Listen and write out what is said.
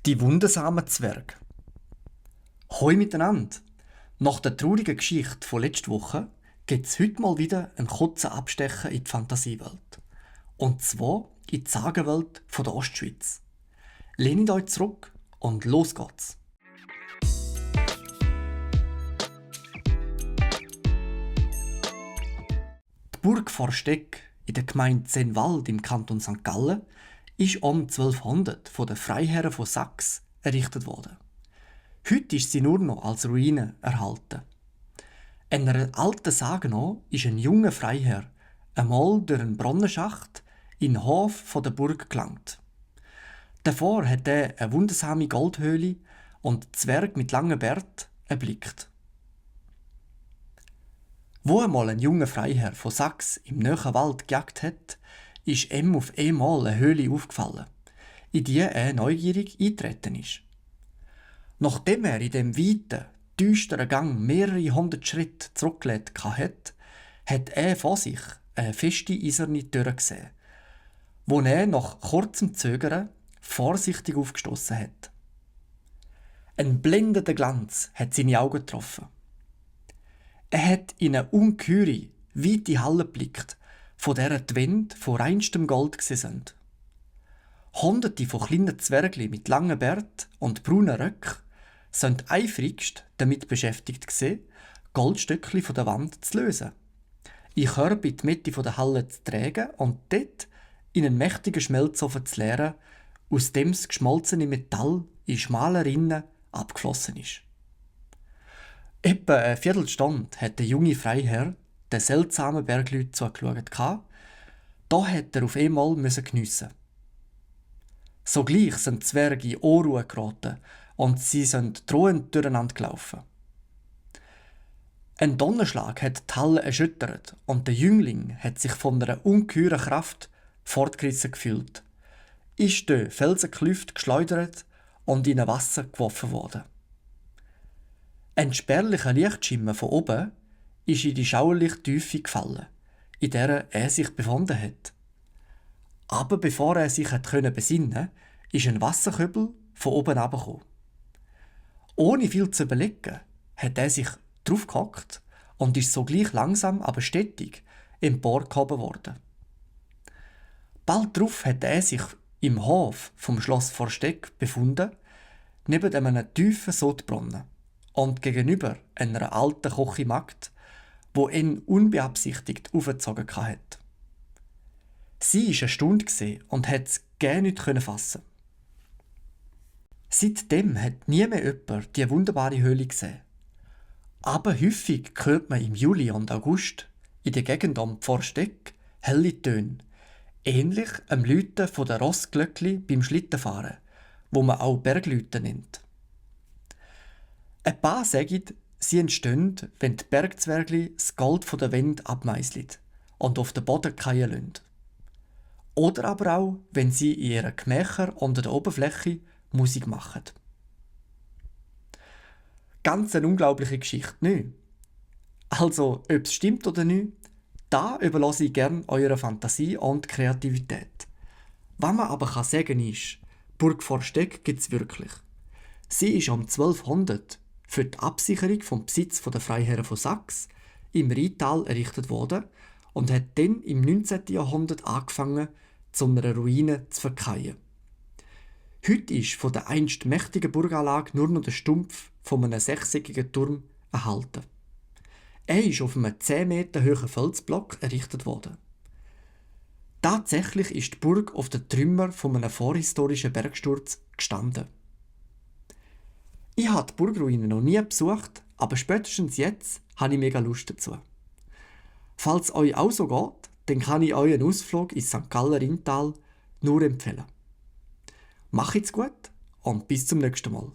Die wundersamen Zwerge. Hoi miteinander! Nach der traurigen Geschichte von letzter Woche gibt es heute mal wieder einen kurzen Abstecher in die Fantasiewelt. Und zwar in die Sagenwelt von der Ostschweiz. Lehnt euch zurück und los geht's! Die Burg Forsteck in der Gemeinde Zenwald im Kanton St. Gallen ist um 1200 von den Freiherren von Sachs errichtet worden. Heute ist sie nur noch als Ruine erhalten. Einer alten Sage nach ist ein junger Freiherr einmal durch einen Brunnenschacht in den Hof der Burg gelangt. Davor hat er eine wundersame Goldhöhle und Zwerg mit langem Bart erblickt. Wo einmal ein junger Freiherr von Sachs im nahen Wald gejagt hat, ist ihm auf einmal eine Höhle aufgefallen, in die er neugierig eingetreten ist. Nachdem er in dem weiten, düsteren Gang mehrere hundert Schritte zurückgelegt hat, hat er vor sich eine feste eiserne Tür gesehen, wo er nach kurzem Zögern vorsichtig aufgestoßen hat. Ein blendender Glanz hat seine Augen getroffen. Er hat in eine ungeheure, weite Halle geblickt, von der die Wände von reinstem Gold sind. Hunderte von kleinen Zwergli mit langen Bärten und braunen Röcken sind eifrigst damit beschäftigt gewesen, Goldstückli von der Wand zu lösen, in Körbe in die Mitte der Halle zu tragen und dort in einen mächtigen Schmelzofen zu leeren, aus dem das geschmolzene Metall in schmalen Rinnen abgeflossen ist. Etwa eine Viertelstunde hat der junge Freiherr den seltsamen Bergleuten zugeschaut. Da hat er auf einmal geniessen. Sogleich sind die Zwerge in Unruhe geraten und sie sind drohend durcheinander gelaufen. Ein Donnerschlag hat die Halle erschüttert und der Jüngling hat sich von einer ungeheuren Kraft fortgerissen gefühlt, ist durch Felsenklüfte geschleudert und in ein Wasser geworfen worden. Ein spärlicher Lichtschimmer von oben ist in die schauerliche Tiefe gefallen, in der er sich befunden hat. Aber bevor er sich besinnen konnte, ist ein Wasserkübel von oben herabgekommen. Ohne viel zu überlegen, hat er sich draufgehockt und ist sogleich langsam, aber stetig emporgehoben worden. Bald darauf hat er sich im Hof vom Schloss Forsteck befunden, neben einem tiefen Sodbrunnen und gegenüber einer alten Kochimagd, wo ihn unbeabsichtigt aufgezogen hat. Sie war erstaunt und hat es gar nicht fassen. Seitdem hat nie mehr jemand die wunderbare Höhle gesehen. Aber häufig hört man im Juli und August in der Gegend um Forsteck helle Töne, ähnlich am Läuten von der Rossglöckli beim Schlittenfahren, wo man auch Bergläuten nennt. Ein paar sagen, sie entstehen, wenn die Bergzwergli das Gold von der Wände abmeißeln und auf den Boden fallen lassen. Oder aber auch, wenn sie in ihren Gemächern unter der Oberfläche Musik machen. Ganz eine unglaubliche Geschichte, nicht? Also, ob es stimmt oder nicht, da überlasse ich gerne eurer Fantasie und Kreativität. Was man aber sagen kann, ist, Burg Forsteck gibt es wirklich. Sie ist um 1200 für die Absicherung vom Besitz der Freiherren von Sachs im Rheintal errichtet worden und hat dann im 19. Jahrhundert angefangen, zu einer Ruine zu verkehren. Heute ist von der einst mächtigen Burganlage nur noch der Stumpf von einem sechseckigen Turm erhalten. Er ist auf einem 10 Meter hohen Felsblock errichtet worden. Tatsächlich ist die Burg auf den Trümmern von einem vorhistorischen Bergsturz gestanden. Ich habe die Burgruine noch nie besucht, aber spätestens jetzt habe ich mega Lust dazu. Falls es euch auch so geht, dann kann ich euch einen Ausflug ins St. Galler Rheintal nur empfehlen. Macht's gut und bis zum nächsten Mal.